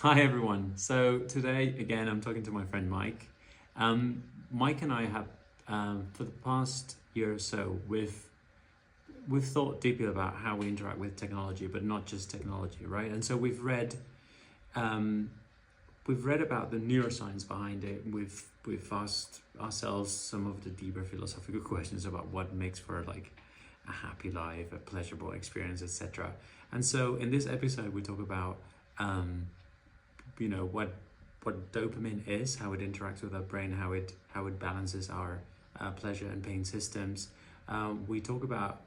Hi everyone. So today again I'm talking to my friend Mike. Mike and I have for the past year or so we've thought deeply about how we interact with technology, but not just technology, right? And so um, we've read about the neuroscience behind it. We've asked ourselves some of the deeper philosophical questions about what makes for like a happy life, a pleasurable experience, etc. And so in this episode we talk about what dopamine is, how it interacts with our brain, how it balances our pleasure and pain systems. We talk about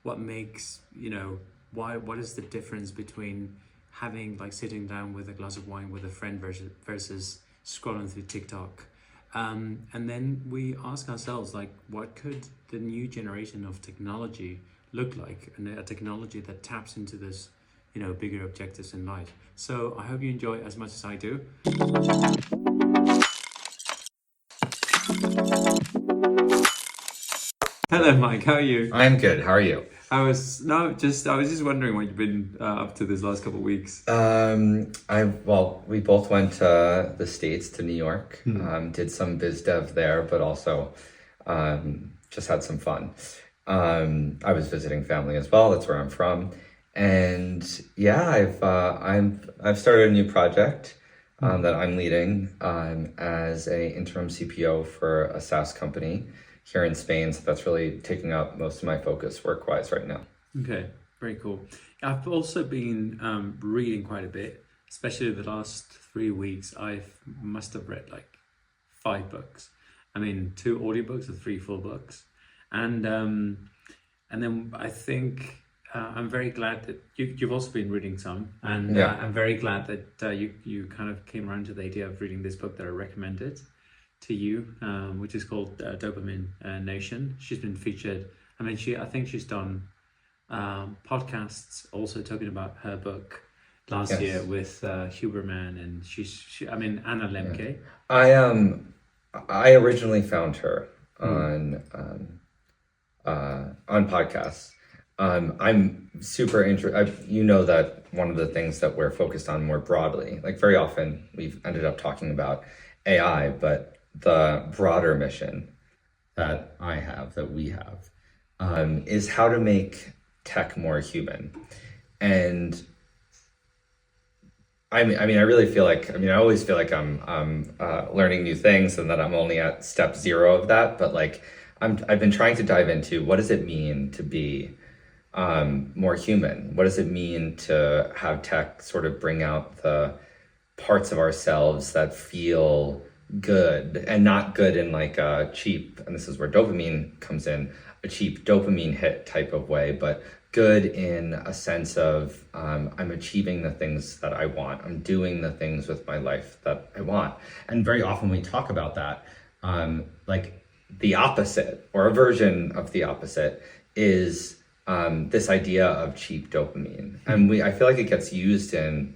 what makes what is the difference between having like sitting down with a glass of wine with a friend versus scrolling through TikTok. And then we ask ourselves, like, what could the new generation of technology look like, and a technology that taps into this bigger objectives in life. So I hope you enjoy it as much as I do. Hello, Mike. How are you? I'm good. How are you? I was just wondering what you've been up to this last couple of weeks. We both went to the States, to New York. Did some biz dev there, but also just had some fun. I was visiting family as well. That's where I'm from. And yeah, I've started a new project that I'm leading as a interim CPO for a SaaS company here in Spain. So that's really taking up most of my focus work-wise right now. Okay, very cool. I've also been reading quite a bit, especially the last 3 weeks. I must have read like 5 books. I mean, 2 audiobooks and 3 full books, and then I think. I'm very glad that you've also been reading some, and I'm very glad that you kind of came around to the idea of reading this book that I recommended to you, which is called Dopamine Nation. She's been featured. I mean, I think she's done podcasts also talking about her book last year with Huberman, and Anna Lemke. Yeah. I originally found her on podcasts. I'm super interested. You know that one of the things that we're focused on more broadly, like very often we've ended up talking about AI, but the broader mission that we have, is how to make tech more human. And I really feel like, I always feel like I'm learning new things and that I'm only at step 0 of that. But like, I've been trying to dive into what does it mean to be more human? What does it mean to have tech sort of bring out the parts of ourselves that feel good, and not good in like a cheap, and this is where dopamine comes in, a cheap dopamine hit type of way, but good in a sense of I'm achieving the things that I want. I'm doing the things with my life that I want. And very often we talk about that, like the opposite or a version of the opposite is this idea of cheap dopamine. And I feel like it gets used in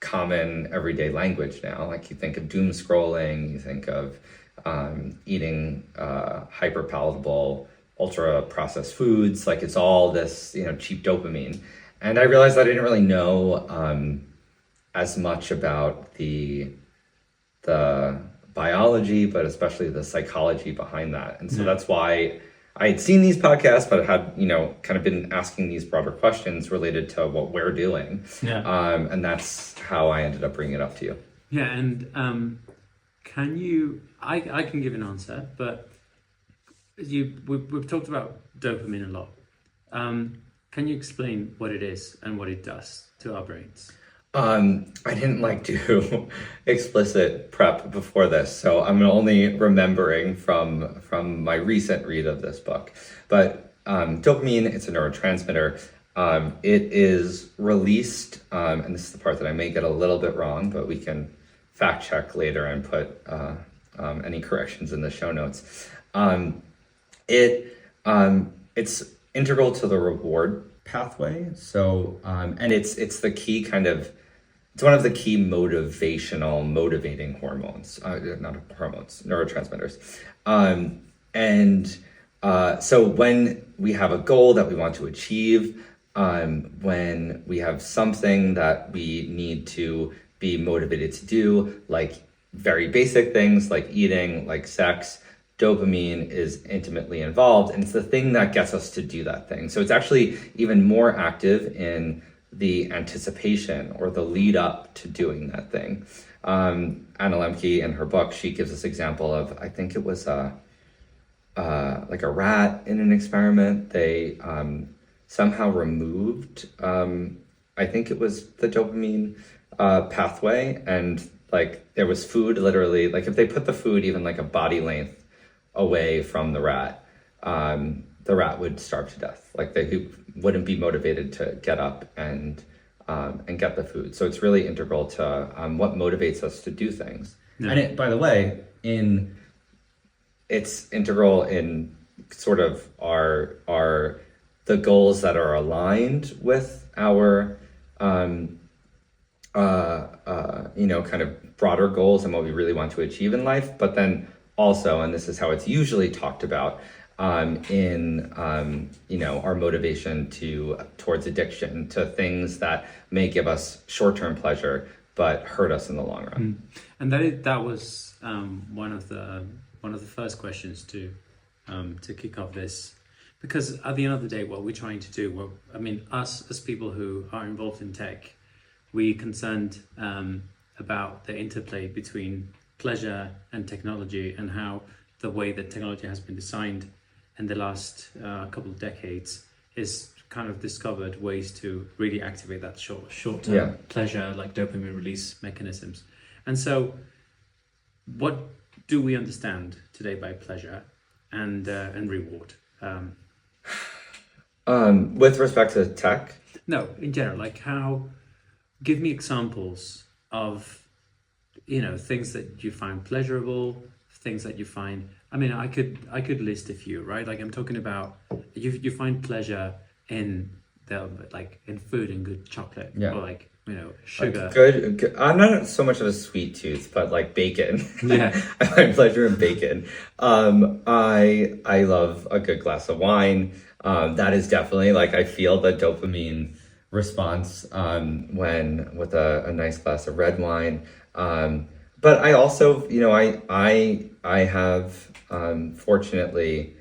common everyday language now. Like you think of doom scrolling, you think of eating hyper palatable, ultra processed foods. Like it's all this, cheap dopamine. And I realized I didn't really know as much about the biology, but especially the psychology behind that. And so that's why I had seen these podcasts, but had, kind of been asking these broader questions related to what we're doing. Yeah. And that's how I ended up bringing it up to you. Yeah. And I can give an answer, but we've talked about dopamine a lot. Can you explain what it is and what it does to our brains? I didn't like do explicit prep before this, so I'm only remembering from my recent read of this book. But dopamine, it's a neurotransmitter. It is released, and this is the part that I may get a little bit wrong, but we can fact check later and put any corrections in the show notes. It's integral to the reward pathway. So, and it's the key it's one of the key motivating hormones, neurotransmitters. So when we have a goal that we want to achieve, when we have something that we need to be motivated to do, like very basic things like eating, like sex, dopamine is intimately involved, and it's the thing that gets us to do that thing. So it's actually even more active in the anticipation or the lead up to doing that thing. Anna Lemke, in her book, she gives this example of, I think it was like a rat in an experiment. They somehow removed, I think it was the dopamine pathway, and like there was food literally, like if they put the food even like a body length away from the rat would starve to death. Like they wouldn't be motivated to get up and get the food. So it's really integral to what motivates us to do things. Yeah. And it, by the way, it's integral in sort of the goals that are aligned with our kind of broader goals and what we really want to achieve in life. But then also, and this is how it's usually talked about, in our motivation towards addiction to things that may give us short-term pleasure but hurt us in the long run. And that was one of the first questions to kick off this, because at the end of the day, what we're trying to do, us as people who are involved in tech, we're concerned about the interplay between pleasure and technology, and how the way that technology has been designed in the last couple of decades is kind of discovered ways to really activate that short-term pleasure, like dopamine release mechanisms. And so what do we understand today by pleasure and reward? With respect to tech? No, in general, like give me examples of things that you find pleasurable, things that you find. I could list a few, right? Like I'm talking about, you find pleasure in in food and good chocolate, or like sugar. Like good. I'm not so much of a sweet tooth, but like bacon. Yeah, I find pleasure in bacon. I love a good glass of wine. That is definitely like I feel the dopamine response when with a nice glass of red wine. But I also, I have fortunately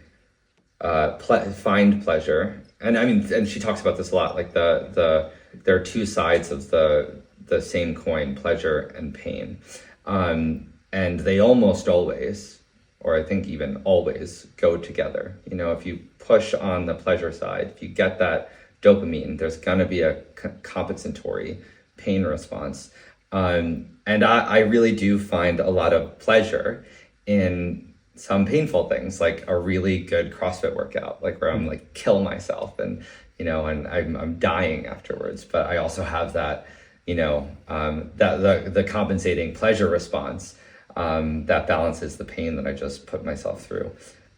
find pleasure, and she talks about this a lot. Like there are two sides of the same coin: pleasure and pain, and they almost always, or I think even always, go together. If you push on the pleasure side, if you get that dopamine, there's gonna be a compensatory pain response. And I really do find a lot of pleasure in some painful things, like a really good CrossFit workout, like where I'm like kill myself and I'm dying afterwards. But I also have that, that the compensating pleasure response that balances the pain that I just put myself through.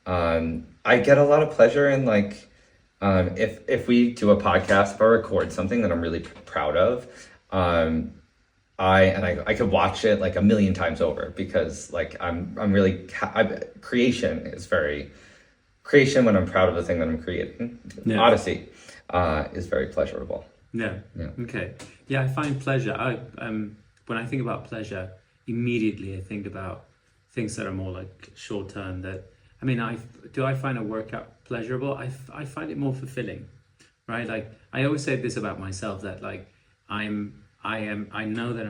I get a lot of pleasure in like if we do a podcast, if I record something that I'm really proud of, I could watch it like a million times over, because like I'm really creation when I'm proud of the thing that I'm creating. Yeah. Odyssey is very pleasurable. Yeah. Okay. Yeah, I find pleasure. When I think about pleasure, immediately I think about things that are more like short term. I find a workout pleasurable? I find it more fulfilling, right? Like I always say this about myself, that like I know that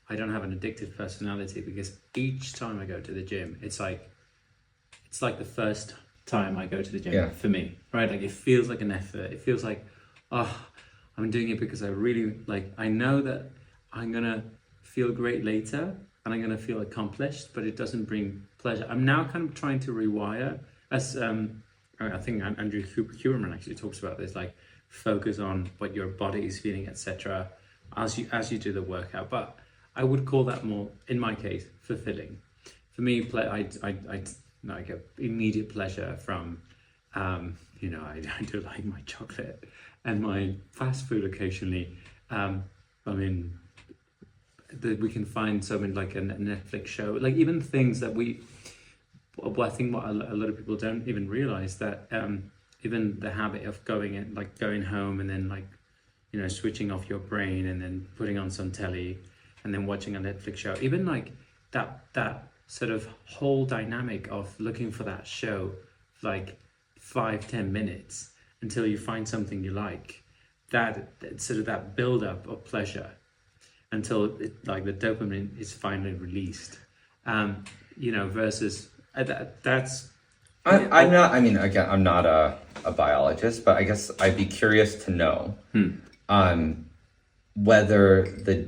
I don't have an addictive personality, because each time I go to the gym, it's like the first time I go to the gym for me, right? Like it feels like an effort. It feels like, I'm doing it because I really I know that I'm gonna feel great later and I'm gonna feel accomplished, but it doesn't bring pleasure. I'm now kind of trying to rewire, as I think Andrew Huberman actually talks about this, like focus on what your body is feeling, etc. as you do the workout. But I would call that more, in my case, fulfilling. For me, I get immediate pleasure from, I do like my chocolate and my fast food occasionally. We can find something like a Netflix show, like even things that I think what a lot of people don't even realize, that even the habit of going home and then switching off your brain and then putting on some telly and then watching a Netflix show. Even like that sort of whole dynamic of looking for that show, like 5-10 minutes until you find something you like. That sort of that build up of pleasure until like the dopamine is finally released. Versus that's. I'm not. I mean, again, I'm not a biologist, but I guess I'd be curious to know whether the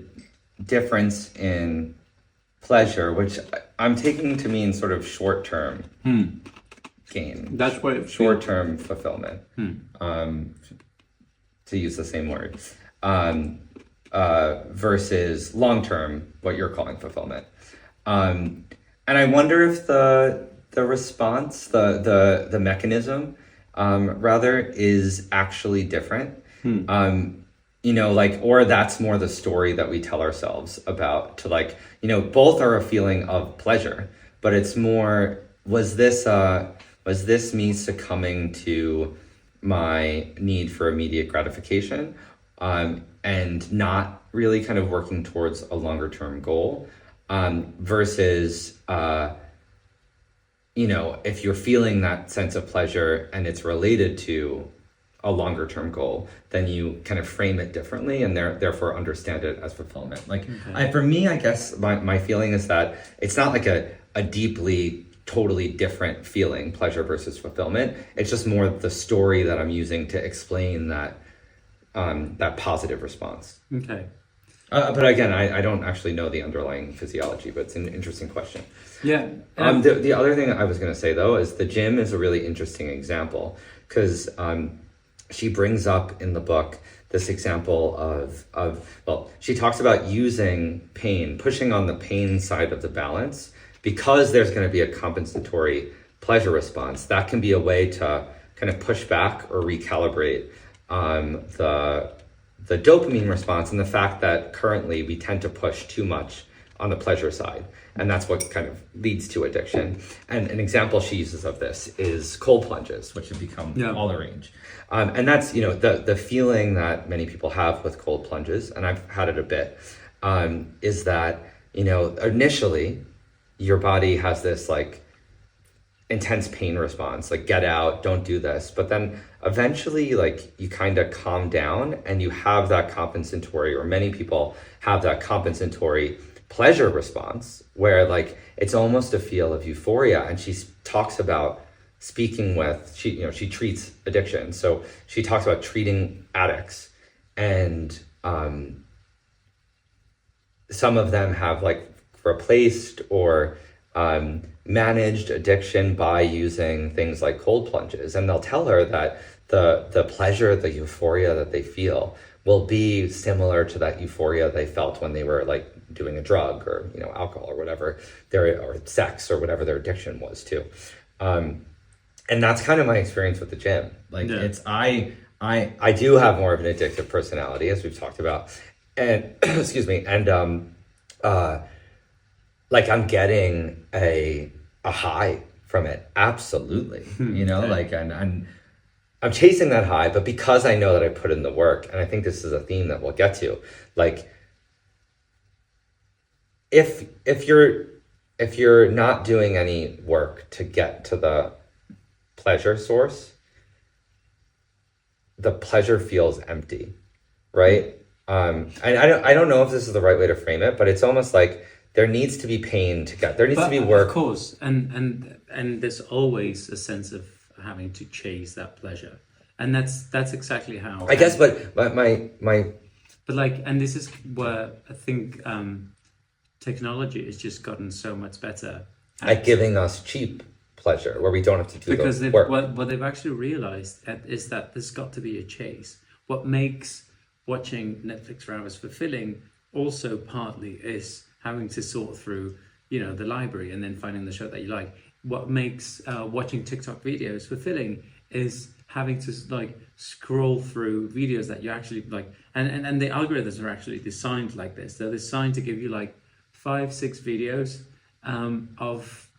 difference in pleasure, which I'm taking to mean sort of short-term gain. That's what it short-term fulfillment. To use the same word, versus long-term, what you're calling fulfillment. And I wonder if the response, the mechanism, rather, is actually different. Or that's more the story that we tell ourselves about, to both are a feeling of pleasure, but it's more, was this me succumbing to my need for immediate gratification, and not really kind of working towards a longer term goal, versus if you're feeling that sense of pleasure and it's related to a longer term goal, then you kind of frame it differently and therefore understand it as fulfillment. For me, I guess my feeling is that it's not like a deeply totally different feeling, pleasure versus fulfillment. It's just more the story that I'm using to explain that positive response. Okay. But again, I don't actually know the underlying physiology, but it's an interesting question. Yeah. The other thing I was going to say, though, is the gym is a really interesting example, because she brings up in the book this example of she talks about using pain, pushing on the pain side of the balance, because there's going to be a compensatory pleasure response. That can be a way to kind of push back or recalibrate the dopamine response, and the fact that currently we tend to push too much on the pleasure side. And that's what kind of leads to addiction. And an example she uses of this is cold plunges, which have become all the rage. And that's, the feeling that many people have with cold plunges, and I've had it a bit, is that, initially your body has this intense pain response, get out, don't do this. But then eventually, you kind of calm down and you have that compensatory, or many people have that compensatory pleasure response, where it's almost a feel of euphoria. And she talks about she treats addiction. So she talks about treating addicts, and some of them have replaced or managed addiction by using things like cold plunges. And they'll tell her that the pleasure, the euphoria that they feel will be similar to that euphoria they felt when they were doing a drug, or alcohol, or whatever or sex, or whatever their addiction was too. And that's kind of my experience with the gym. It's I do have more of an addictive personality, as we've talked about, and excuse me, and I'm getting a high from it, absolutely. And I'm chasing that high, but because I know that I put in the work, and I think this is a theme that we'll get to, if you're not doing any work to get to the pleasure source, the pleasure feels empty, right? And I don't know if this is the right way to frame it, but it's almost like there needs to be pain to get there. Needs to be work, of course, and there's always a sense of having to chase that pleasure, and that's exactly how I guess. But my and this is where I think technology has just gotten so much better at giving us cheap pleasure, where we don't have to do because the work. What they've actually realized is that there's got to be a chase. What makes watching Netflix for hours fulfilling also partly is having to sort through, the library and then finding the show that you like. What makes watching TikTok videos fulfilling is having to scroll through videos that you actually like. And the algorithms are actually designed like this. They're designed to give you 5-6 videos of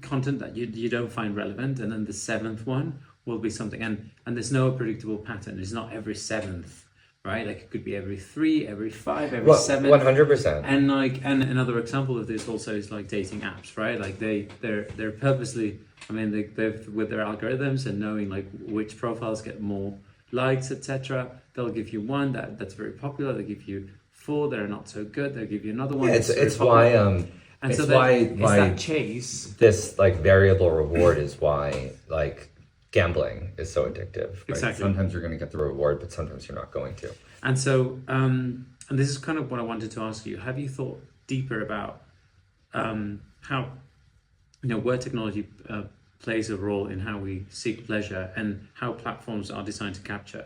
content that you don't find relevant, and then the 7th one will be something. And there's no predictable pattern. It's not every 7th right? Like it could be every 3, every 5, every 7. 100%. And like, and another example of this also is like dating apps, right? Like they're purposely, I mean, they've with their algorithms and knowing like which profiles get more likes, etc. They'll give you one that's very popular. They give you 4 that are not so good. They'll give you another one. Yeah, it's why and it's so why it's that chase. this like variable reward is why like gambling is so addictive. Right? Exactly. Sometimes you're going to get the reward, but sometimes you're not going to. And so, and this is kind of what I wanted to ask you. Have you thought deeper about how, where technology plays a role in how we seek pleasure and how platforms are designed to capture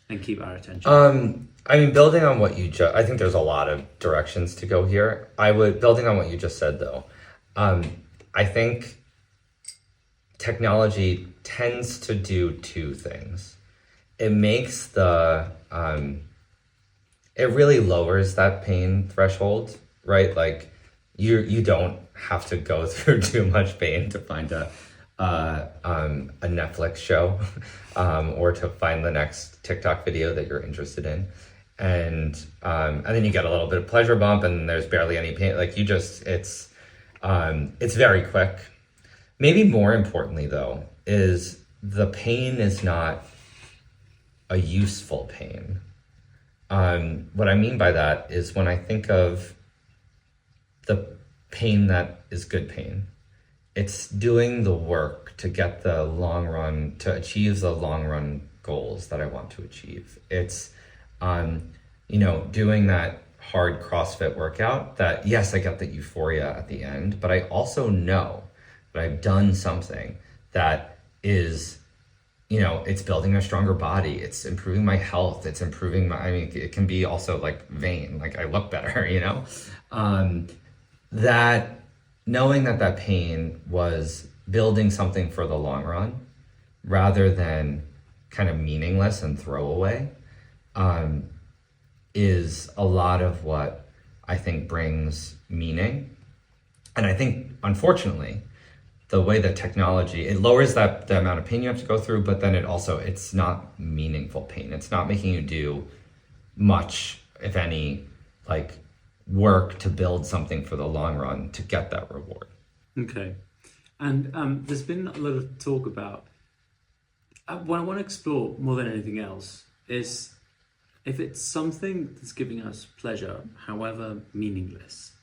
and keep our attention? I mean, building on what you I think there's a lot of directions to go here. Building on what you just said though, I think technology tends to do 2 things. It makes it really lowers that pain threshold, right? Like you don't have to go through too much pain to find a Netflix show, or to find the next TikTok video that you're interested in. And then you get a little bit of pleasure bump and there's barely any pain. Like it's very quick. Maybe more importantly though, is the pain is not a useful pain. What I mean by that is when I think of the pain that is good pain, it's doing the work to get the long run, to achieve the long run goals that I want to achieve. It's, doing that hard CrossFit workout that, yes, I get the euphoria at the end, but I also know that I've done something that is, it's building a stronger body. It's improving my health. It's improving it can be also like vain, like I look better, that knowing that pain was building something for the long run rather than kind of meaningless and throwaway, is a lot of what I think brings meaning. And I think, unfortunately, the way that technology, it lowers the amount of pain you have to go through, but then it's not meaningful pain. It's not making you do much, if any, like work to build something for the long run to get that reward. Okay. And there's been a lot of talk about, what I want to explore more than anything else is if it's something that's giving us pleasure, however meaningless,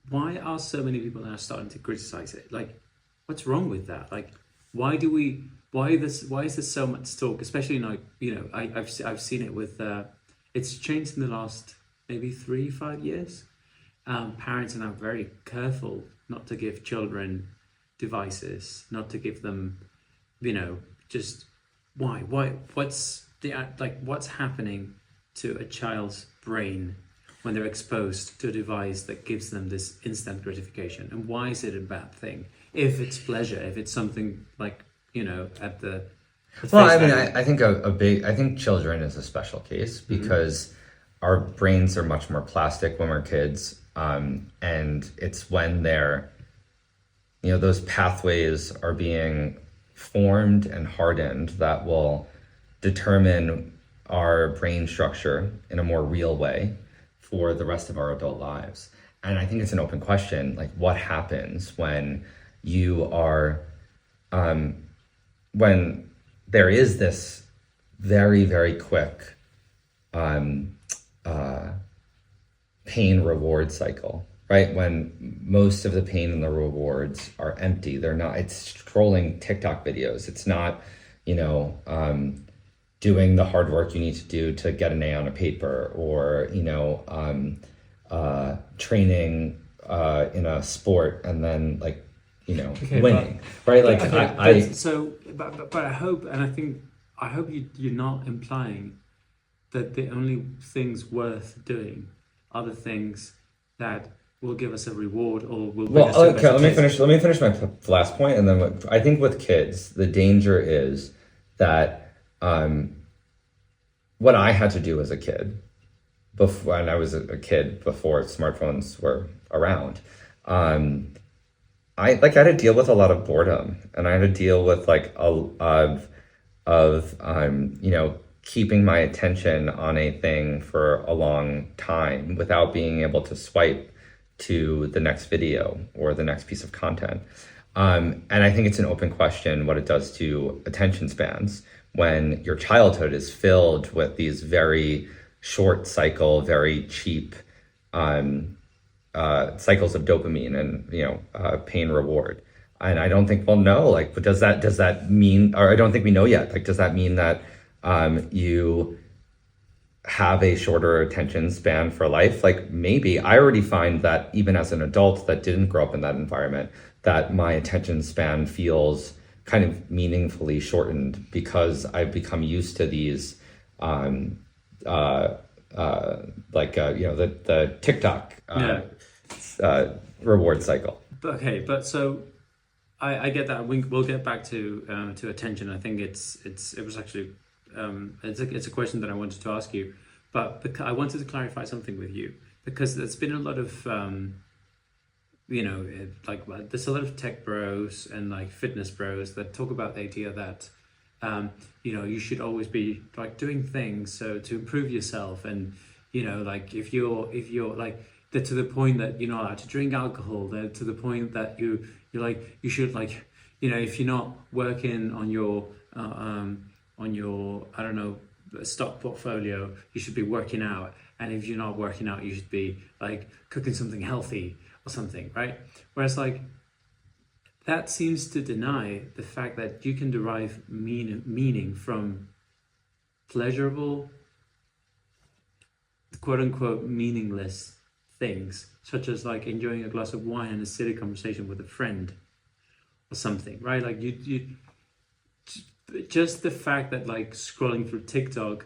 why are so many people now starting to criticize it? Like, what's wrong with that? Like, why is there so much talk, especially like, I've seen it with, it's changed in the last maybe 3-5 years. Parents are now very careful not to give children devices, not to give them, just why, what's happening to a child's brain when they're exposed to a device that gives them this instant gratification? And why is it a bad thing? If it's pleasure, if it's something like, at the well, I mean, I think I think children is a special case because our brains are much more plastic when we're kids. And it's when they're, those pathways are being formed and hardened that will determine our brain structure in a more real way for the rest of our adult lives. And I think it's an open question, like what happens when you are, when there is this very, very quick pain reward cycle, right? When most of the pain and the rewards are empty, it's scrolling TikTok videos. It's not, doing the hard work you need to do to get an A on a paper or, training in a sport and then like, winning, right? Like but I hope, and I hope you're not implying that the only things worth doing are the things that will give us a reward or will bring us to a better place. Let me finish my last point, and then I think with kids, the danger is that what I had to do as a kid, when I was a kid before smartphones were around, I had to deal with a lot of boredom, and I had to deal with keeping my attention on a thing for a long time without being able to swipe to the next video or the next piece of content. And I think it's an open question what it does to attention spans when your childhood is filled with these very short cycle, very cheap cycles of dopamine and pain reward. And I don't think we'll know. Like, but does that mean? Or I don't think we know yet. Like, does that mean that you have a shorter attention span for life? Like, maybe. I already find that even as an adult that didn't grow up in that environment, that my attention span feels kind of meaningfully shortened because I've become used to these the TikTok reward cycle. Okay, but so I get that. We'll get back to attention. I think it was actually it's a question that I wanted to ask you, but I wanted to clarify something with you because there's been a lot of there's a lot of tech bros and like fitness bros that talk about the idea that you should always be like doing things so to improve yourself, and like if you're like they're to the point that you're not allowed to drink alcohol, they're to the point that you should like if you're not working on your I don't know stock portfolio, you should be working out, and if you're not working out you should be like cooking something healthy or something, right? Whereas like that seems to deny the fact that you can derive meaning from pleasurable, quote unquote, meaningless things, such as like enjoying a glass of wine and a silly conversation with a friend or something, right? Like you just the fact that like scrolling through TikTok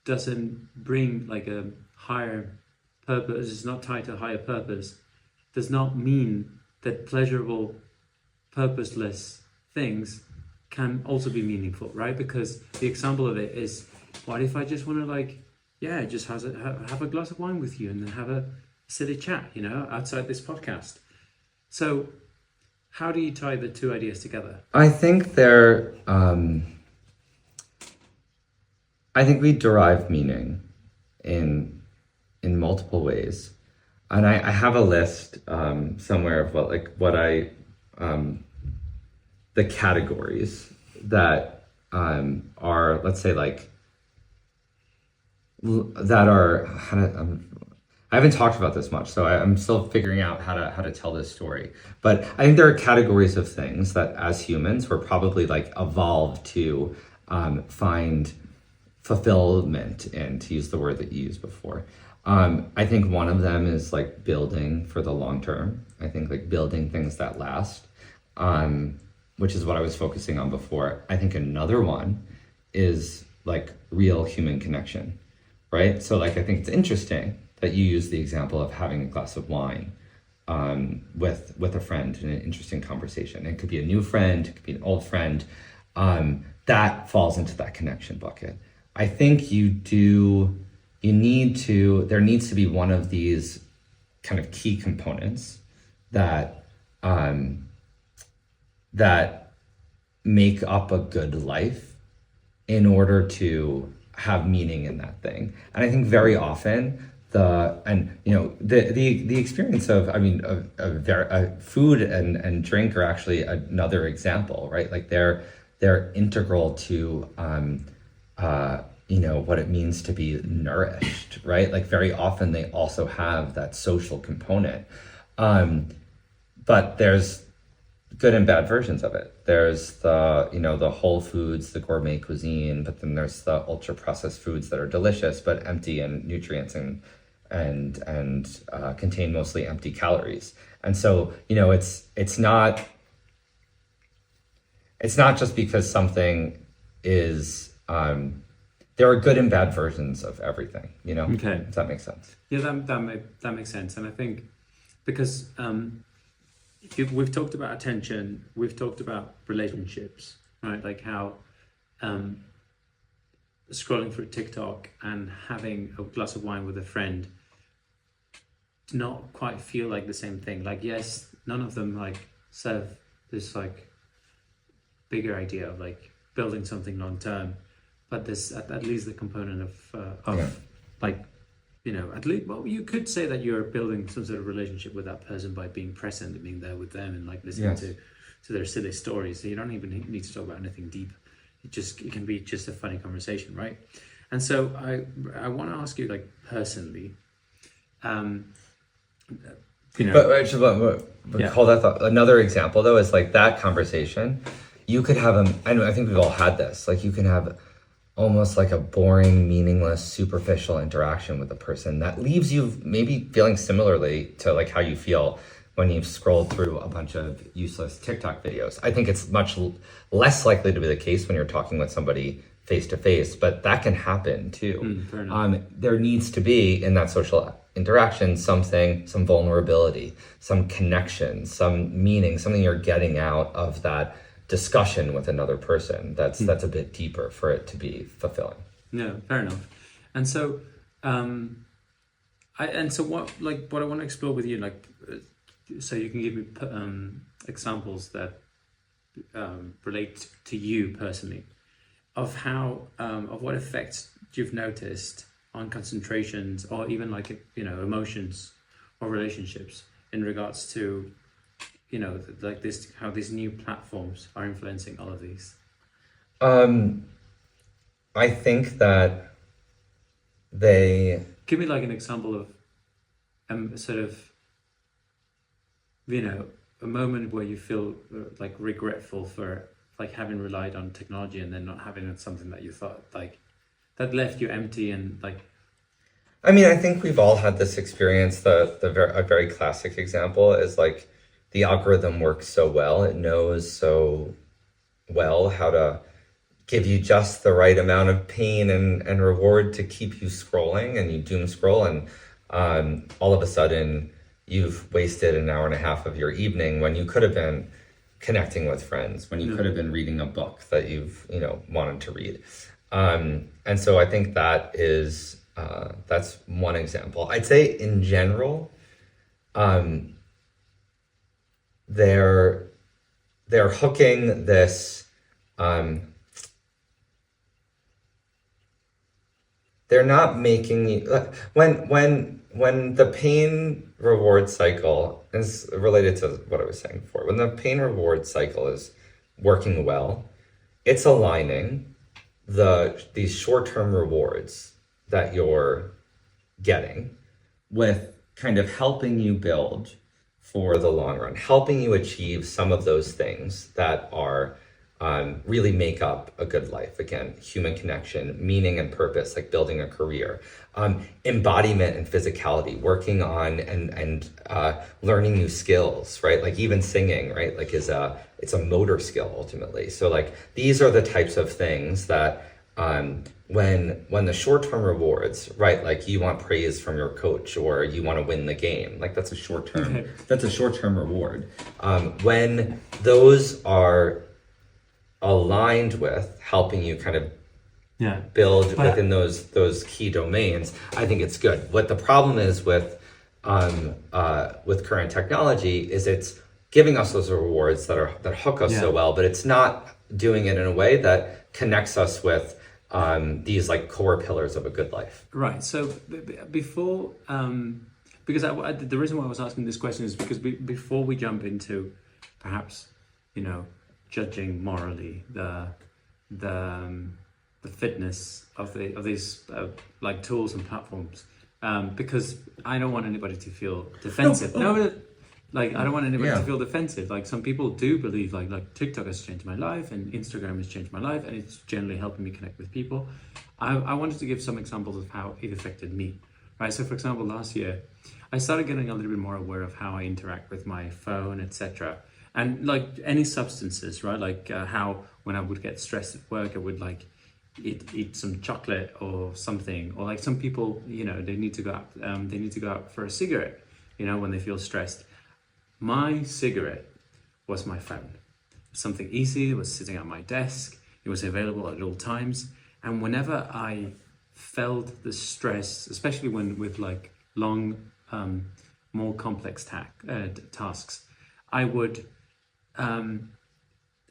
doesn't bring like a higher purpose, is not tied to a higher purpose, does not mean that pleasurable, purposeless things can also be meaningful, right? Because the example of it is, what if I just want to like, just have a glass of wine with you and then have a silly chat, outside this podcast. So how do you tie the two ideas together? I think I think we derive meaning in multiple ways. And I have a list somewhere of the categories that are, let's say, like, that are, I haven't talked about this much, so I'm still figuring out how to tell this story. But I think there are categories of things that as humans, we're probably like evolved to find fulfillment in, to use the word that you used before. I think one of them is like building for the long term. I think like building things that last, which is what I was focusing on before. I think another one is like real human connection, right? So like, I think it's interesting that you use the example of having a glass of wine with a friend in an interesting conversation. It could be a new friend, it could be an old friend. That falls into that connection bucket. I think there needs to be one of these kind of key components that make up a good life in order to have meaning in that thing. And I think very often the experience of food and drink are actually another example, right? Like they're integral to what it means to be nourished, right? Like very often they also have that social component. But there's good and bad versions of it. There's the whole foods, the gourmet cuisine, but then there's the ultra processed foods that are delicious but empty in nutrients and contain mostly empty calories. And so, it's not just because something is there are good and bad versions of everything, Okay. Does that make sense? Yeah, that makes sense. And I think because we've talked about attention, we've talked about relationships, right? Like how scrolling through TikTok and having a glass of wine with a friend do not quite feel like the same thing. Like, yes, none of them like serve this like bigger idea of like building something long term, but there's at least the component of Yeah. like, at least, well, you could say that you're building some sort of relationship with that person by being present and being there with them and like listening Yes. to their silly stories. So you don't even need to talk about anything deep. It can be just a funny conversation, right? And so I want to ask you, like, personally, But actually, Yeah. hold that thought. Another example though is like that conversation. You could have I think we've all had this. Like you can have almost like a boring, meaningless, superficial interaction with a person that leaves you maybe feeling similarly to like how you feel when you've scrolled through a bunch of useless TikTok videos. I think it's much less likely to be the case when you're talking with somebody face to face, but that can happen too. Fair enough. There needs to be in that social interaction something, some vulnerability, some connection, some meaning, something you're getting out of that discussion with another person that's a bit deeper for it to be fulfilling. Yeah, fair enough. And so, what I want to explore with you, like, so you can give me examples that relate to you personally, of how of what effects you've noticed on concentrations or even like emotions or relationships in regards to like this, how these new platforms are influencing all of these. I think that they Give me like an example of sort of a moment where you feel like regretful for like having relied on technology and then not having something that you thought like that left you empty and like. I mean, I think we've all had this experience. A very classic example is like the algorithm works so well. It knows so well how to give you just the right amount of pain and reward to keep you scrolling, and you doom scroll, and all of a sudden you've wasted an hour and a half of your evening when you could have been connecting with friends, when you could have been reading a book that you've wanted to read. And so I think that is that's one example. I'd say in general, they're hooking this. They're not making you when the pain reward cycle is related to what I was saying before. When the pain reward cycle is working well, it's aligning these short-term rewards that you're getting with kind of helping you build for the long run, helping you achieve some of those things that are really make up a good life. Again, human connection, meaning and purpose, like building a career, embodiment and physicality, working on and learning new skills, right? Like even singing, right? Like it's a motor skill ultimately. So like these are the types of things that when the short-term rewards, right? Like you want praise from your coach or you want to win the game, like that's a short-term reward. When those are aligned with helping you kind of build within those key domains, I think it's good. What the problem is with current technology is it's giving us those rewards that hook us so well, but it's not doing it in a way that connects us with these like core pillars of a good life. Right. So before, because the reason why I was asking this question is because before we jump into perhaps judging morally the fitness of these like tools and platforms, because I don't want anybody to feel defensive. I don't want anybody to feel defensive. Like some people do believe like TikTok has changed my life and Instagram has changed my life and it's generally helping me connect with people. I wanted to give some examples of how it affected me. Right. So for example, last year I started getting a little bit more aware of how I interact with my phone, etc. And like any substances, right? Like how when I would get stressed at work, I would like eat some chocolate or something. Or like some people, they need to go out. They need to go out for a cigarette, when they feel stressed. My cigarette was my phone. Something easy. It was sitting at my desk. It was available at all times. And whenever I felt the stress, especially with like long, more complex tasks, I would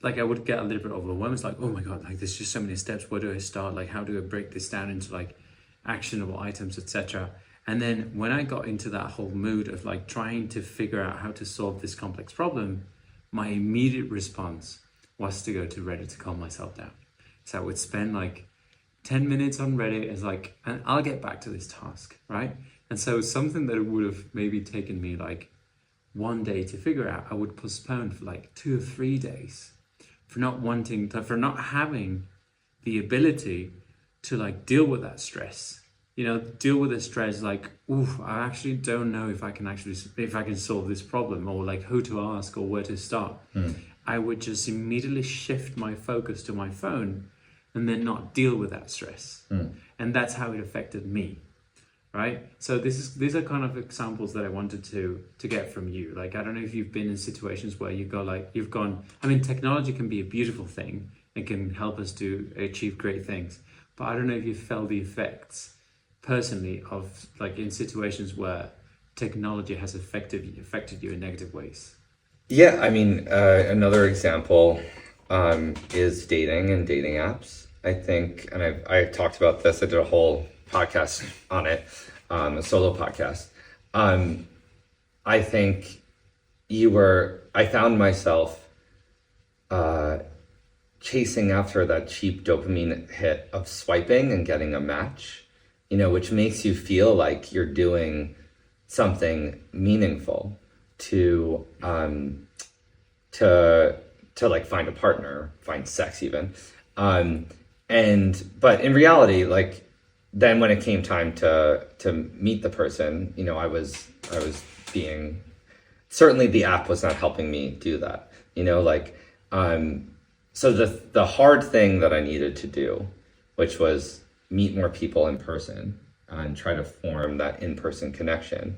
like I would get a little bit overwhelmed. It's like, oh my God, like there's just so many steps. Where do I start? Like, how do I break this down into like actionable items, etc. And then when I got into that whole mood of like trying to figure out how to solve this complex problem, my immediate response was to go to Reddit to calm myself down. So I would spend like 10 minutes on Reddit as like, and I'll get back to this task, right? And so something that would have maybe taken me like one day to figure out, I would postpone for like 2 or 3 days for not having the ability to like deal with that stress. Deal with the stress like, oof, I actually don't know if I can solve this problem, or like who to ask or where to start. I would just immediately shift my focus to my phone and then not deal with that stress. And that's how it affected me, right? So these are kind of examples that I wanted to get from you. Like, I don't know if you've been in situations where technology can be a beautiful thing and can help us to achieve great things. But I don't know if you felt the effects personally of like in situations where technology has affected you in negative ways. Yeah, I mean, another example is dating and dating apps. I think, and I talked about this. I did a whole podcast on it, a solo podcast. I think I found myself chasing after that cheap dopamine hit of swiping and getting a match, which makes you feel like you're doing something meaningful to like find a partner, find sex even. But in reality, like then when it came time to meet the person, I was being, certainly the app was not helping me do that, so the hard thing that I needed to do, which was meet more people in person and try to form that in-person connection,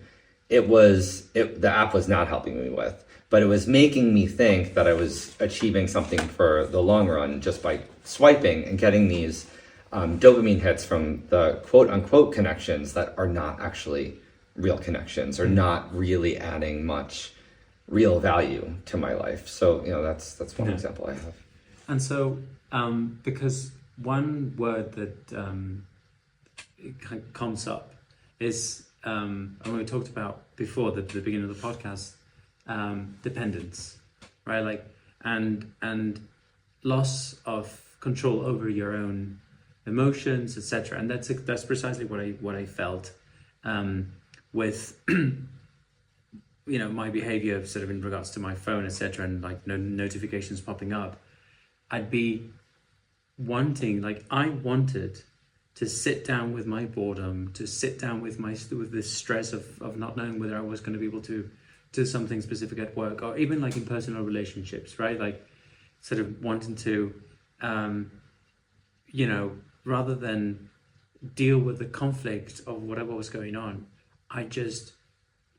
the app was not helping me with, but it was making me think that I was achieving something for the long run just by swiping and getting these dopamine hits from the quote unquote connections that are not actually real connections, or not really adding much real value to my life. So, that's one example I have. And so, because one word that comes up is, and we talked about before the beginning of the podcast, dependence, right? Like, and loss of control over your own emotions, etc. And that's precisely what I felt with my behavior sort of in regards to my phone, etc. And like notifications popping up. I'd be I wanted to sit down with my boredom, to sit down with the stress of not knowing whether I was going to be able to do something specific at work, or even like in personal relationships, right? Like sort of wanting to, rather than deal with the conflict of whatever was going on, I just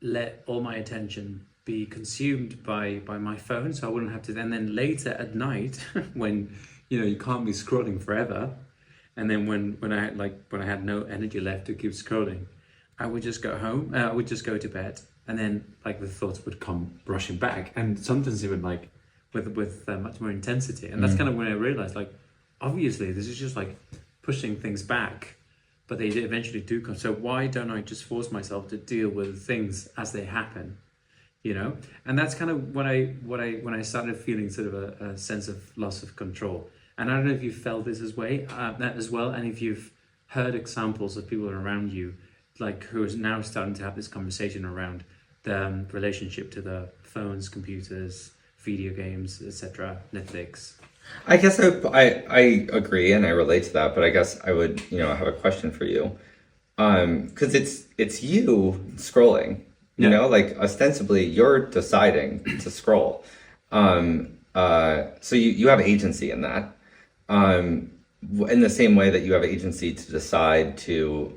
let all my attention be consumed by my phone, so I wouldn't have to. And then later at night, when you can't be scrolling forever, and then when I had no energy left to keep scrolling, I would just go home. I would just go to bed, and then like the thoughts would come rushing back, and sometimes even like with much more intensity. And that's kind of when I realized, like, obviously this is just like pushing things back, but they eventually do come. So why don't I just force myself to deal with things as they happen? And that's kind of when I started feeling sort of a sense of loss of control. And I don't know if you felt this that as well, and if you've heard examples of people around you, like who is now starting to have this conversation around the relationship to the phones, computers, video games, etc., Netflix. I guess I agree and I relate to that, but I guess I would have a question for you, because it's you scrolling. Like ostensibly you're deciding to scroll. So you have agency in that. In the same way that you have agency to decide to,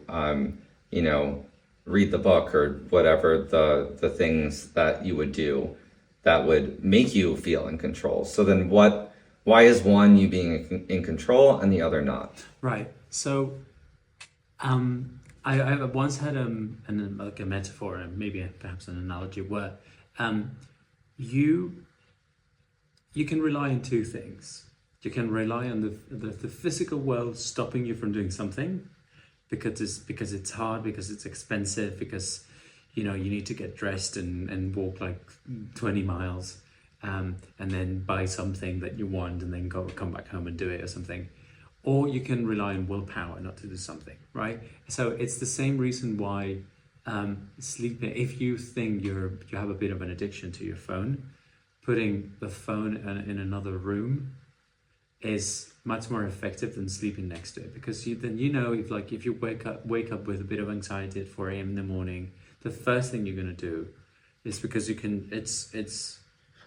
read the book or whatever the things that you would do that would make you feel in control. So then why is one you being in control and the other not? Right. So, I once had a metaphor and maybe perhaps an analogy where you you can rely on two things. You can rely on the physical world stopping you from doing something because it's hard, because it's expensive, because you need to get dressed and walk like 20 miles, and then buy something that you want and then come back home and do it or something. Or you can rely on willpower not to do something, right? So it's the same reason why sleeping, if you think you have a bit of an addiction to your phone, putting the phone in another room is much more effective than sleeping next to it, because then if you wake up with a bit of anxiety at 4 a.m. in the morning, the first thing you're going to do is, because you can, it's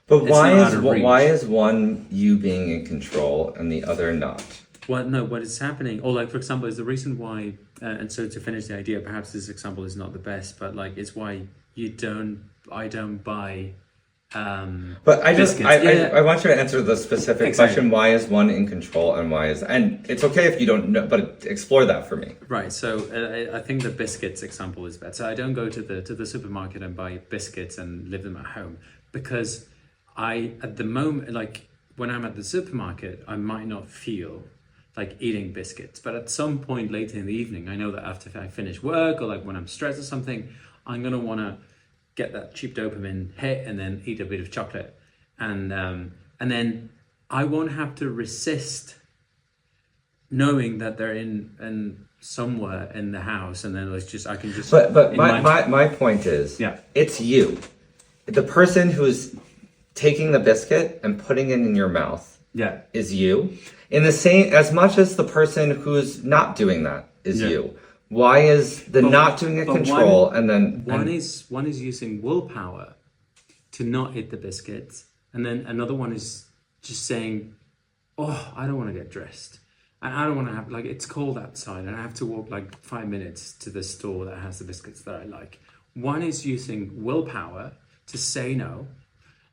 But it's why is one you being in control and the other not? Well, no, what is happening, or like, for example, is the reason why, and so to finish the idea, perhaps this example is not the best, but like, it's why I don't buy but I want you to answer the specific question. Why is one in control and it's okay if you don't know, but explore that for me. Right. So I think the biscuits example is better. So I don't go to the supermarket and buy biscuits and leave them at home, because at the moment, like when I'm at the supermarket, I might not feel like eating biscuits, but at some point later in the evening, I know that after I finish work, or like when I'm stressed or something, I'm gonna want to get that cheap dopamine hit and then eat a bit of chocolate, and then I won't have to resist knowing that they're in somewhere in the house, and then I can just. But my point is, yeah, it's you, the person who's taking the biscuit and putting it in your mouth. Yeah, is you, in the same as much as the person who's not doing that is you. Why is not doing it control, and then one is using willpower to not eat the biscuits, and then another one is just saying, "Oh, I don't want to get dressed, and I don't want to have, like, it's cold outside, and I have to walk like 5 minutes to the store that has the biscuits that I like." One is using willpower to say no,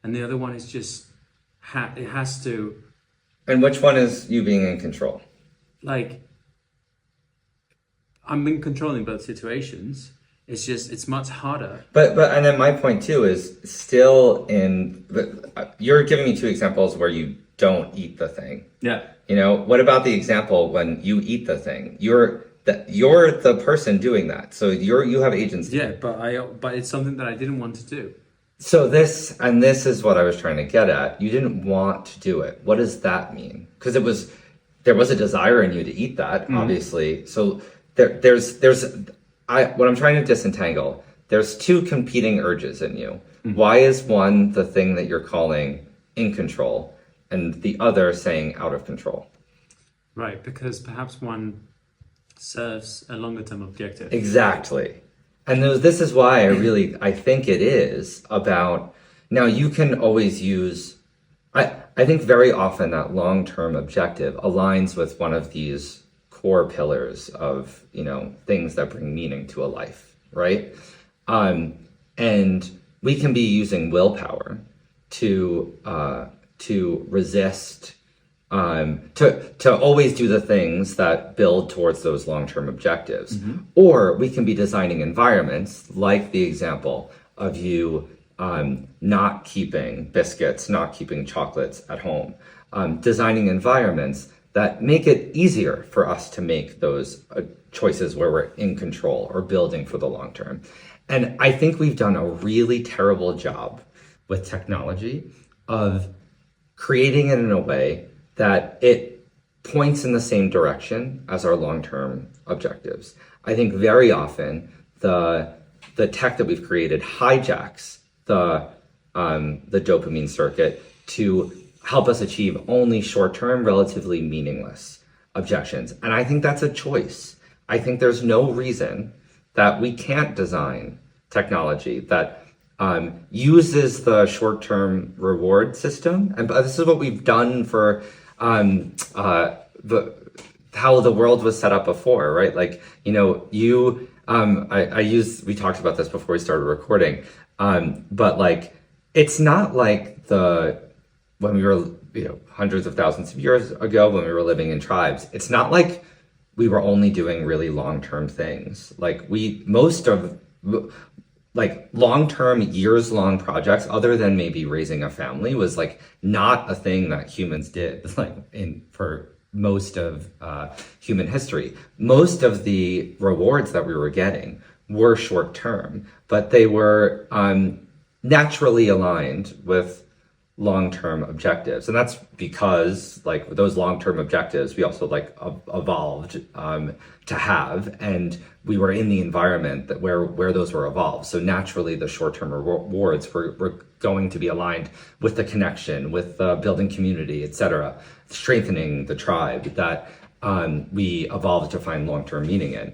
and the other one is just it has to. And which one is you being in control? Like, I'm in control in both situations. It's just, it's much harder. But and then my point too is still you're giving me two examples where you don't eat the thing. Yeah. What about the example when you eat the thing? You're the person doing that. So you have agency. Yeah, but it's something that I didn't want to do. So this is what I was trying to get at. You didn't want to do it. What does that mean? Because there was a desire in you to eat that, obviously. So what I'm trying to disentangle, there's two competing urges in you. Why is one the thing that you're calling in control and the other saying out of control? Right, because perhaps one serves a longer term objective. Exactly. And this is why I think it is about, now you can always use, I think very often that long-term objective aligns with one of these core pillars of, things that bring meaning to a life, right? And we can be using willpower to resist, to always do the things that build towards those long-term objectives. Or we can be designing environments, like the example of you not keeping biscuits, not keeping chocolates at home, designing environments that make it easier for us to make those choices where we're in control or building for the long term. And I think we've done a really terrible job with technology of creating it in a way that it points in the same direction as our long-term objectives. I think very often the tech that we've created hijacks the dopamine circuit to help us achieve only short-term, relatively meaningless objections. And I think that's a choice. I think there's no reason that we can't design technology that uses the short-term reward system. And this is what we've done for how the world was set up before, right? Like, we talked about this before we started recording, but like, it's not like when we were, hundreds of thousands of years ago, when we were living in tribes, it's not like we were only doing really long-term things. Like like long-term, years-long projects, other than maybe raising a family, was like not a thing that humans did like for most of human history. Most of the rewards that we were getting were short-term, but they were naturally aligned with long-term objectives. And that's because like those long-term objectives we also like evolved to have, and we were in the environment that where those were evolved. So naturally the short-term rewards were going to be aligned with the connection, with building community, etc., strengthening the tribe that we evolved to find long-term meaning in.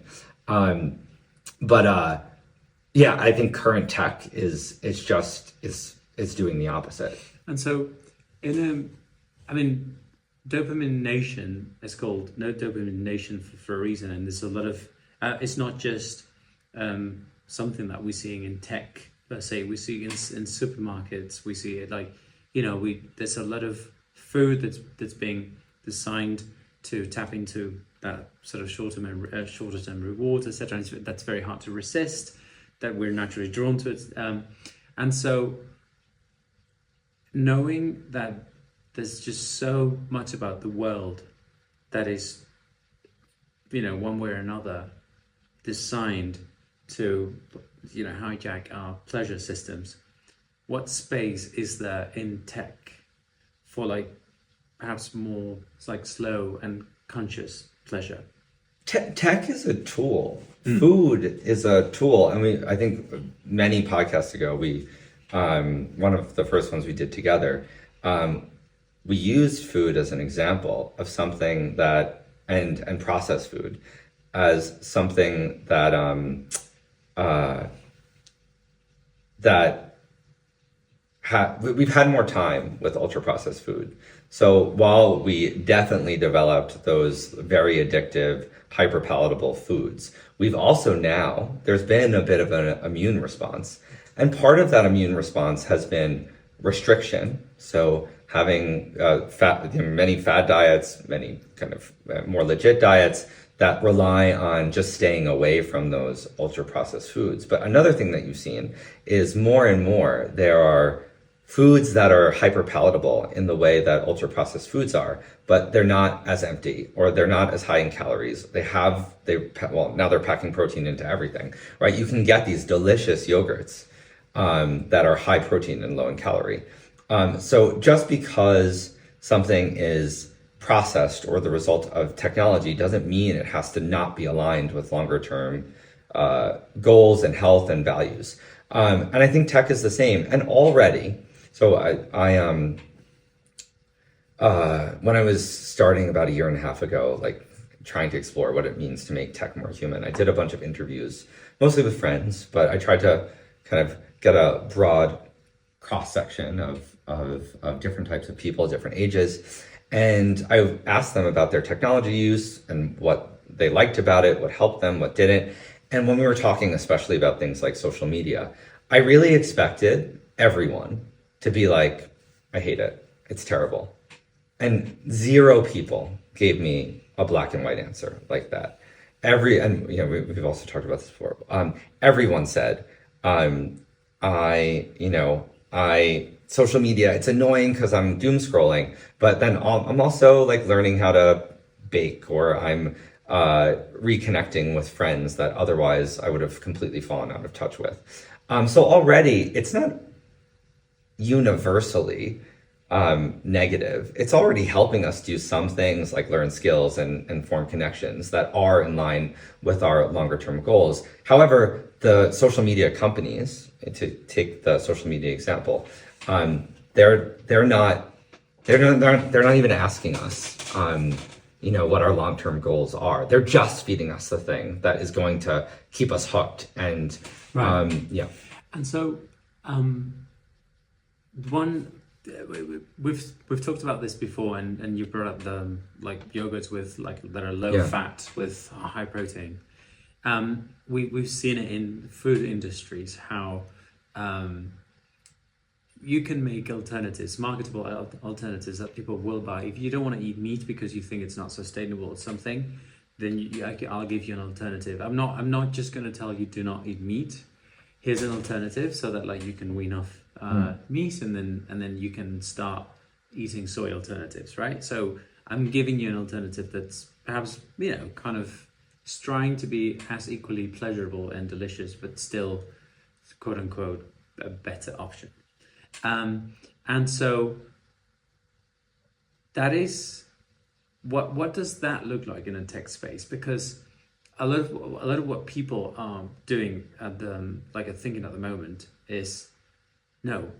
Yeah, I think current tech is doing the opposite. And so, Dopamine Nation is called No Dopamine Nation for a reason, and there's a lot of. It's not just something that we're seeing in tech. Let's say we see in supermarkets. We see it like, there's a lot of food that's being designed to tap into that sort of shorter term rewards, etc. That's very hard to resist. That we're naturally drawn to it, and so. Knowing that there's just so much about the world that is, one way or another, designed to, hijack our pleasure systems. What space is there in tech for perhaps more slow and conscious pleasure? Tech is a tool. Food is a tool. And I think many podcasts ago, one of the first ones we did together, we used food as an example of something that, and processed food as something that we've had more time with ultra processed food. So while we definitely developed those very addictive, hyper palatable foods, we've also there's been a bit of an immune response. And part of that immune response has been restriction. So having many fad diets, many kind of more legit diets that rely on just staying away from those ultra processed foods. But another thing that you've seen is more and more there are foods that are hyper palatable in the way that ultra processed foods are, but they're not as empty or they're not as high in calories. Now they're packing protein into everything, right? You can get these delicious yogurts that are high protein and low in calorie. So just because something is processed or the result of technology doesn't mean it has to not be aligned with longer term goals and health and values. And I think tech is the same. And already, so when I was starting about a year and a half ago, trying to explore what it means to make tech more human, I did a bunch of interviews, mostly with friends, but I tried to kind of get a broad cross-section of different types of people, different ages. And I asked them about their technology use and what they liked about it, what helped them, what didn't. And when we were talking especially about things like social media, I really expected everyone to be like, I hate it, it's terrible. And 0 people gave me a black and white answer like that. We've also talked about this before. Everyone said, social media, it's annoying because I'm doom scrolling, but then I'm also learning how to bake, or I'm reconnecting with friends that otherwise I would have completely fallen out of touch with. So already it's not universally negative. It's already helping us do some things like learn skills and form connections that are in line with our longer term goals. However, the social media companies, to take the social media example, they're not even asking us what our long-term goals are. They're just feeding us the thing that is going to keep us hooked. And right. And so we've talked about this before, and you brought up the yogurts with that are low fat with high protein. We've seen it in food industries how you can make alternatives, marketable alternatives that people will buy. If you don't want to eat meat because you think it's not sustainable or something, then I'll give you an alternative. I'm not just going to tell you do not eat meat. here's an alternative, so that like you can wean off meat, and then you can start eating soy alternatives, right? So I'm giving you an alternative that's perhaps, kind of trying to be as equally pleasurable and delicious, but still, quote unquote, a better option. And so that is what does that look like in a tech space? Because a lot of what people are doing at are thinking at the moment is, no,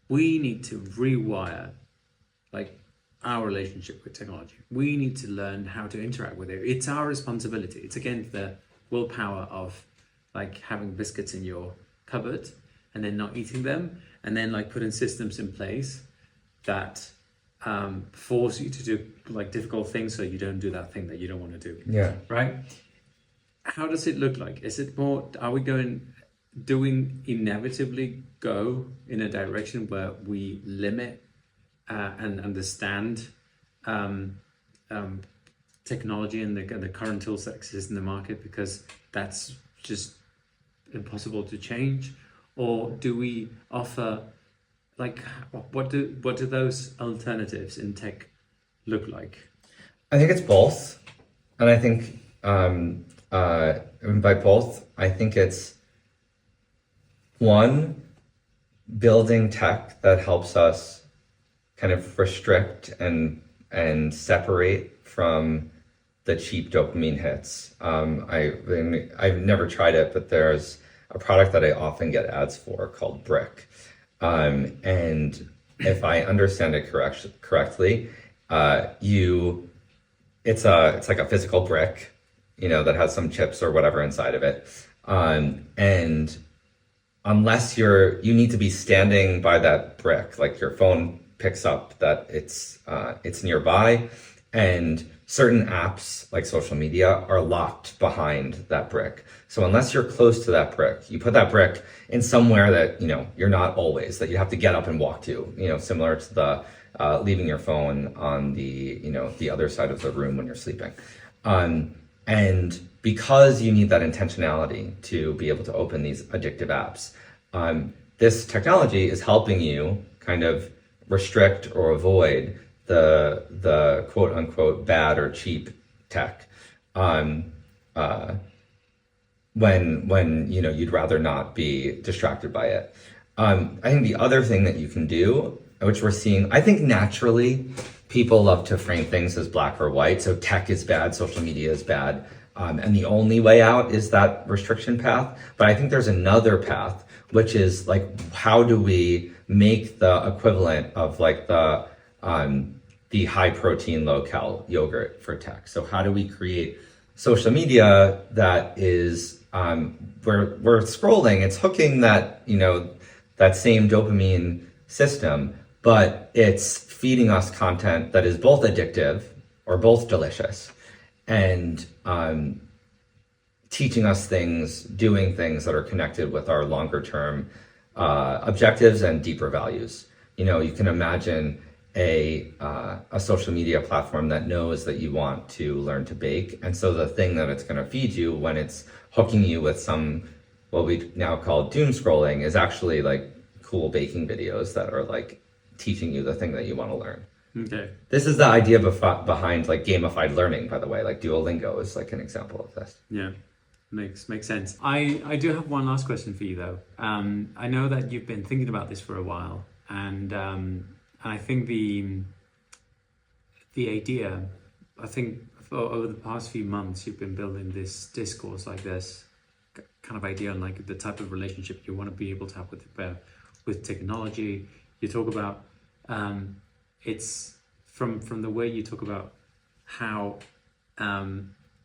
we need to rewire like our relationship with technology. We need to learn how to interact with it. It's our responsibility. It's again the willpower of like having biscuits in your cupboard and then not eating them, and then like putting systems in place that force you to do like difficult things so you don't do that thing that you don't want to do. Yeah. Right? How does it look like? Is it more, do we inevitably go in a direction where we limit and understand technology and the current tools that exist in the market because that's just impossible to change? Or do we offer, like, what do those alternatives in tech look like? I think it's both. And I think by both, I think it's one, building tech that helps us kind of restrict and separate from the cheap dopamine hits. I've never tried it, but there's a product that I often get ads for called Brick. And if I understand it correctly, it's like a physical brick, that has some chips or whatever inside of it. And unless you need to be standing by that brick, like your phone picks up that it's nearby, and certain apps like social media are locked behind that brick. So unless you're close to that brick, you put that brick in somewhere that you're not always, that you have to get up and walk to, similar to the leaving your phone on the other side of the room when you're sleeping. And because you need that intentionality to be able to open these addictive apps, this technology is helping you kind of restrict or avoid the quote unquote bad or cheap tech when you'd rather not be distracted by it. I think the other thing that you can do, which we're seeing, I think naturally people love to frame things as black or white. So tech is bad, social media is bad, and the only way out is that restriction path. But I think there's another path, which is like, how do we make the equivalent of like the high protein, low cal yogurt for tech? So how do we create social media that is we're scrolling, it's hooking that that same dopamine system, but it's feeding us content that is both addictive or both delicious, and teaching us things, doing things that are connected with our longer term objectives and deeper values. You can imagine a social media platform that knows that you want to learn to bake, and so the thing that it's going to feed you when it's hooking you with some, what we now call doom scrolling, is actually like cool baking videos that are like teaching you the thing that you want to learn. Okay. This is the idea behind like gamified learning, by the way. Like Duolingo is like an example of this. Yeah, makes sense. I do have one last question for you though. I know that you've been thinking about this for a while, and I think the idea, I think over the past few months, you've been building this discourse, like this kind of idea on like the type of relationship you want to be able to have with technology. You talk about it's from the way you talk about how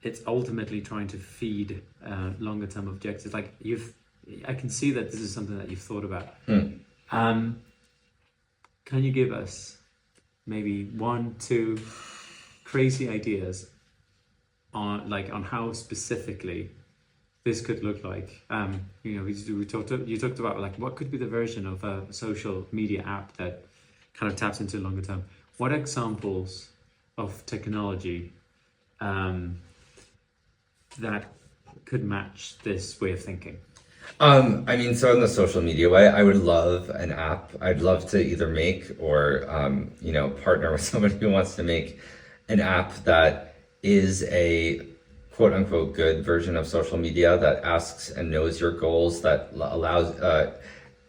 it's ultimately trying to feed longer term objectives. Like I can see that this is something that you've thought about. Can you give us maybe 1-2 crazy ideas on how specifically this could look like? You talked about like what could be the version of a social media app that kind of taps into longer term. What examples of technology that could match this way of thinking? I mean, so in the social media way, I would love an app. I'd love to either make or, partner with somebody who wants to make an app that is a quote unquote good version of social media that asks and knows your goals, that allows,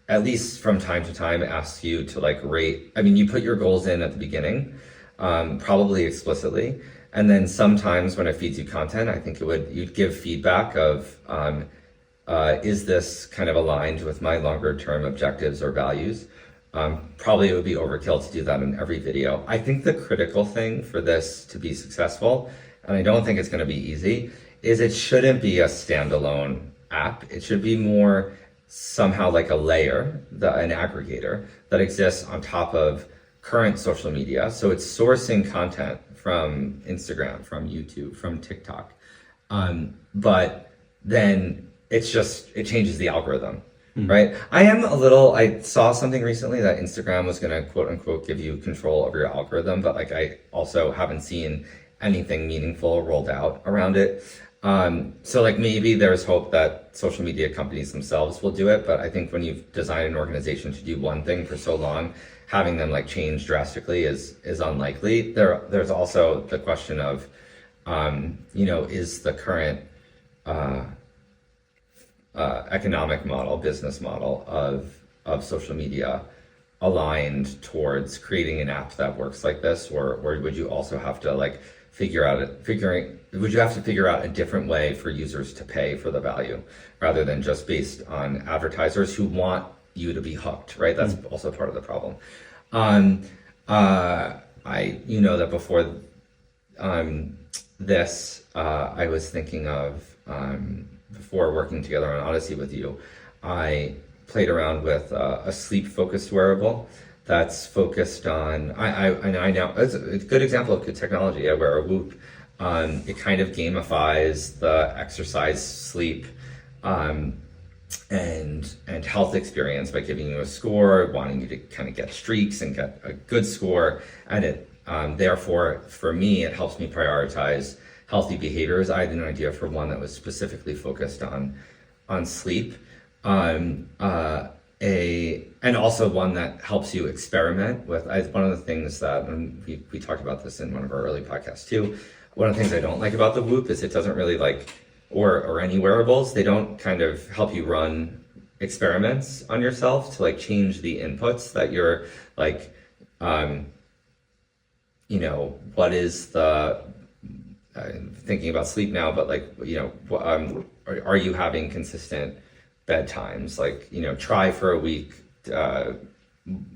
at least from time to time, asks you to like rate. I mean, you put your goals in at the beginning, probably explicitly. And then sometimes when it feeds you content, I think you'd give feedback of, is this kind of aligned with my longer term objectives or values? Probably it would be overkill to do that in every video. I think the critical thing for this to be successful, and I don't think it's going to be easy, is it shouldn't be a standalone app. It should be more somehow like a layer, an aggregator that exists on top of current social media. So it's sourcing content from Instagram, from YouTube, from TikTok. But then it changes the algorithm, right? I saw something recently that Instagram was going to quote unquote give you control over your algorithm, but like I also haven't seen anything meaningful rolled out around it. So like maybe there's hope that social media companies themselves will do it, but I think when you've designed an organization to do one thing for so long, having them like change drastically is unlikely. There's also the question of, is the current economic model, business model of social media aligned towards creating an app that works like this, or would you also have to like figure out a different way for users to pay for the value rather than just based on advertisers who want you to be hooked, right? That's also part of the problem. That before this, I was thinking of, before working together on Odyssey with you, I played around with a sleep-focused wearable that's focused on, I know, it's a good example of good technology. I wear a Whoop. It kind of gamifies the exercise, sleep, and health experience by giving you a score, wanting you to kind of get streaks and get a good score. And it, therefore, for me, it helps me prioritize healthy behaviors. I had an idea for one that was specifically focused on sleep, and also one that helps you experiment with. One of the things that, and we talked about this in one of our early podcasts too. One of the things I don't like about the Whoop is it doesn't really like, or any wearables, they don't kind of help you run experiments on yourself to like change the inputs that you're like, what is the, thinking about sleep now, but like, are you having consistent bedtimes? Like, try for a week,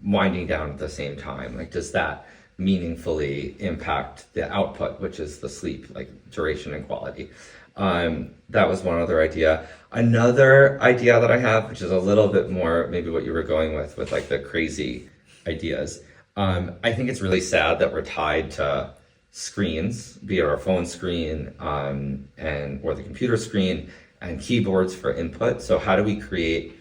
winding down at the same time. Like, does that meaningfully impact the output, which is the sleep, like duration and quality? That was one other idea. Another idea that I have, which is a little bit more maybe what you were going with like the crazy ideas. I think it's really sad that we're tied to screens, be it our phone screen, or the computer screen, and keyboards for input. So how do we create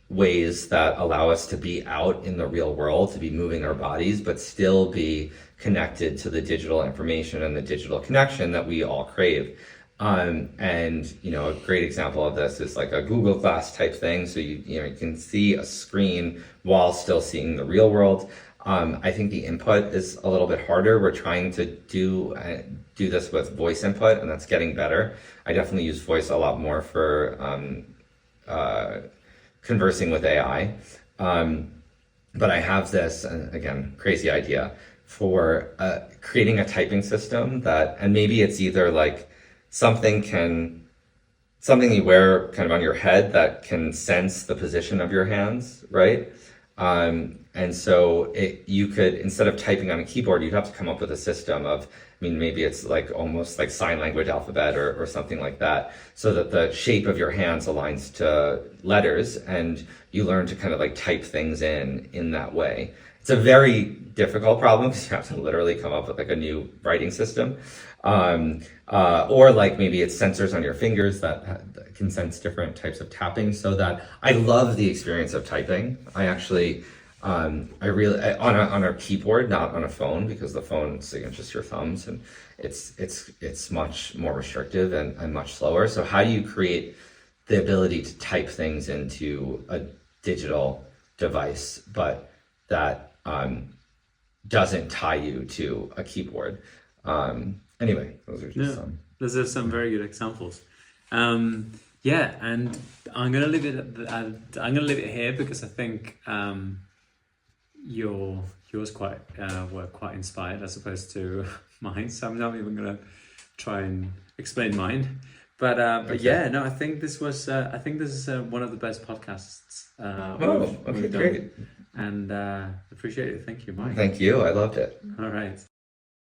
ways that allow us to be out in the real world, to be moving our bodies, but still be connected to the digital information and the digital connection that we all crave? And a great example of this is like a Google Glass type thing. So you can see a screen while still seeing the real world. I think the input is a little bit harder. We're trying to do this with voice input, and that's getting better. I definitely use voice a lot more for conversing with AI. But I have this, again, crazy idea for creating a typing system that, and maybe it's either like something you wear kind of on your head that can sense the position of your hands, right? And so you could, instead of typing on a keyboard, you'd have to come up with a system of, maybe it's like almost like sign language alphabet or something like that, so that the shape of your hands aligns to letters and you learn to kind of like type things in that way. It's a very difficult problem because you have to literally come up with like a new writing system. Or like maybe it's sensors on your fingers that can sense different types of tapping, so that I love the experience of typing. I actually, I really, on a keyboard, not on a phone, because the phone's just your thumbs and it's much more restrictive and much slower. So how do you create the ability to type things into a digital device, but that doesn't tie you to a keyboard. Anyway, those are just some. Those are some very good examples. Yeah, and I'm gonna leave it here because I think yours were quite inspired as opposed to mine. So I'm not even gonna try and explain mine. But Okay. yeah, no, I think this is one of the best podcasts. Okay, we've done. great. And appreciate it. Thank you, Mike. Thank you. I loved it. All right.